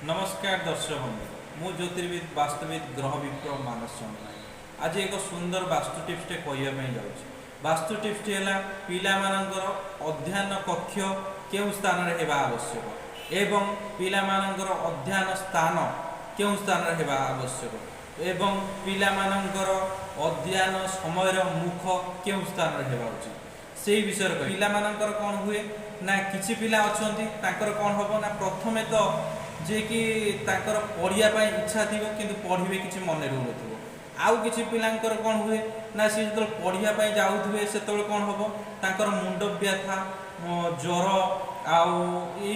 नमस्कार दर्शक बंधु मु ज्योतिर्विद वास्तुविद ग्रह विप्र मानस चंद्र आज एक सुंदर वास्तु टिप्सटे कहवाई जाऊँगी। वास्तु टिप्सटी है पिला मानकर अध्ययन कक्ष केउं स्थान हेबा आवश्यक एवं पिला मानकर अध्ययन स्थान केउं स्थान हेबा आवश्यक एवं पिला मानकर अध्ययन समय मुख केउं स्थान हेबा उचित से विषय पिला मानकर कौन हुए ना किछि पिला अछंती ताकर कौन हबो ना प्रथमे तो जे कि ताकर पढ़िया इच्छा थी किंतु पढ़े किसी मन रोथो आउ कि पिलांकर कौन हुए ना सी जो पढ़िया जाऊे से कौन हम ताकर मुंड व्यथा ज्वर आउ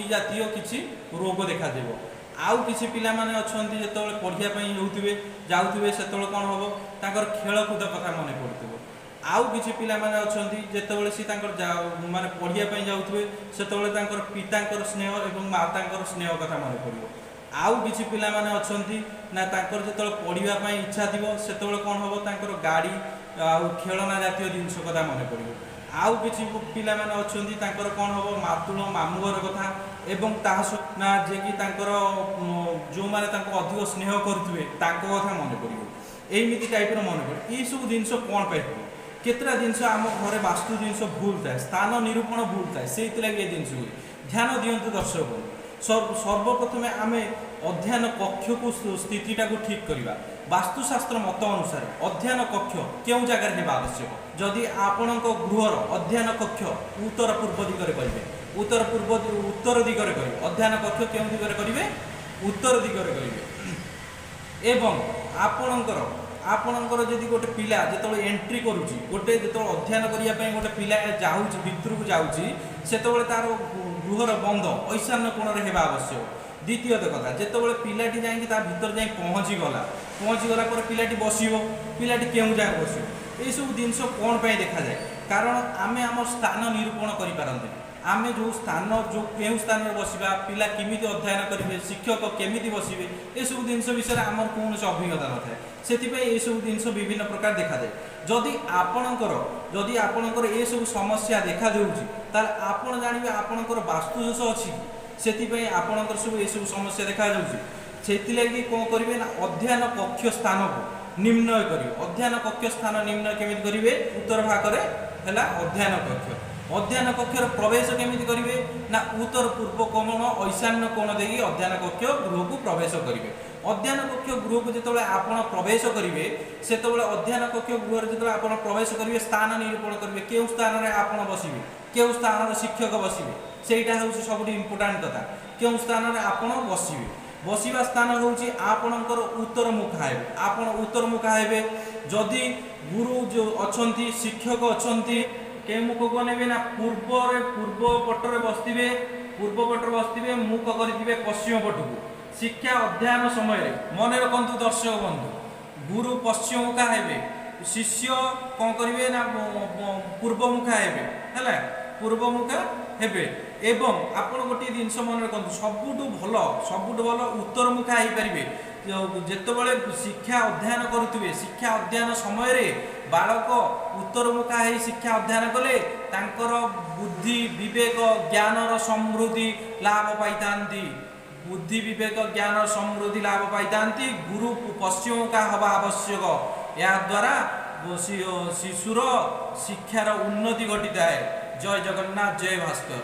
जातीय किसी रोग देखा आउ किसी पिला माने अछंती जो पढ़िया होउथिबे जाउथिबे से कौन हम ताकर खेलकूद कथा मन पड़ुथिबो आउ किछि पिला माने अछंती जेतेबेले सी तांकर माने पढ़िया जाउथिबे सेतेबेले तांकर पितांकर स्नेह एवं मातांकर स्नेह कथा मन पड़िबो आउ किछि पिला माने अछंती ना तांकर जेतेबेले पढ़िया इच्छा थिबो सेतेबेले कोन हबो तांकर गाड़ी आउ खेलना जातीय जिनिस कथा मन पड़िबो आउ किछि पिला माने अछंती तांकर कोन हबो मातुल मामुघर कथा एवं ताहा ना जे कि तांकर जो माने तांको अधिक स्नेह करथुबे तांको कथा मन पड़िबो एमिति टाइप रो मन पड़े ई सब जिनिस कोन पाइबो केतरा जिनस आम घर वास्तु जिनस भूल थाए स्थान निरूपण भूल थाए से लगे जिनस हुए ध्यान दिंतु दर्शक सर्वप्रथमे आम अध्ययन कक्ष को स्थितिटा को ठीक करवा वास्तुशास्त्र मत अनुसार अध्ययन कक्ष क्यों जगार होगा आवश्यक जदि आपण गृहर अध्ययन कक्ष उत्तर पूर्व दिगरे करेंगे उत्तर दिगरे करेंगे अध्ययन कक्ष क्यों दिगरे करेंगे उत्तर दिगरे करेंगे एवं आपणकर आपणकर जदि गोटे पिला जो एंट्री करुच्ची गोटे जो अध्ययन करने गोटे पिला जाऊँगी भितर को जाऊँगी से तार गृहर बंद ईशान्य कोण होगा आवश्यक द्वितीय कथा जो पिलाटी जाकि भर जा पहुँचीगला पिलाटी बस पिलाटी क्यों जगह बस यू जिनस कौन देखा जाए कारण आम आम स्थान निरूपण करें आम जो स्थान जो क्यों स्थान बसवा पिला किमी अध्ययन करेंगे शिक्षक केमी बसवे ये सब जिन विषय आम कौन अभिज्ञता न थाए से सब जिन विभिन्न प्रकार देखा जाए जदि आपणकर ये सब समस्या देखा दूसरी आपण जानवे आपणकर वास्तुदोष अच्छी से आपणकर सब ये सब समस्या देखा से कौन करेंगे ना अध्ययन कक्ष स्थान को निर्णय करेंगे अध्ययन कक्ष स्थान निर्णय केमी करेंगे उत्तर भाग में अध्ययन कक्ष अध्ययन कक्षर प्रवेश केमी करेंगे ना उत्तर पूर्व कोण ईशान्य कोण देखिए अध्ययन कक्ष गृह को प्रवेश करेंगे अध्ययन कक्ष गृह को जो आप प्रवेश करेंगे से अध्ययन कक्ष गृह जो आप प्रवेश करेंगे स्थान निरूपण करेंगे क्यों स्थान में आप बसवे क्यों स्थान शिक्षक बसवे सेटा हूँ सब इम्पोर्टाट कथा क्यों स्थान में आप बसवे बसवा स्थान हूँ आपणकर उत्तर मुखा हे आप उत्तर मुखा हे जदि गुरु जो अच्छा शिक्षक अच्छा के मुख को ने ना पूर्व पटर बसते मुख करेंगे पश्चिम पट को शिक्षा अध्ययन समय मन रखु दर्शक बंधु गुरु पश्चिम मुखा हे शिष्य कौन करेंगे ना पूर्व मुखा हे पूर्व मुखा हे एवं आप गोटे जिनस मन रखु सबुठ भल उत्तर मुखा हो पारे जितेबाला शिक्षा अध्ययन करुवे शिक्षा अध्ययन समय बालक उत्तर मुखा हो शिक्षा अध्ययन कले बुद्धि विवेक ज्ञान समृद्धि लाभ पाई बुद्धि विवेक ज्ञान समृद्धि लाभ पाई गुरु पश्चिम मुखा हवा आवश्यक या द्वारा शिशुर शिक्षार उन्नति घटी थाए। जय जगन्नाथ जय भास्कर।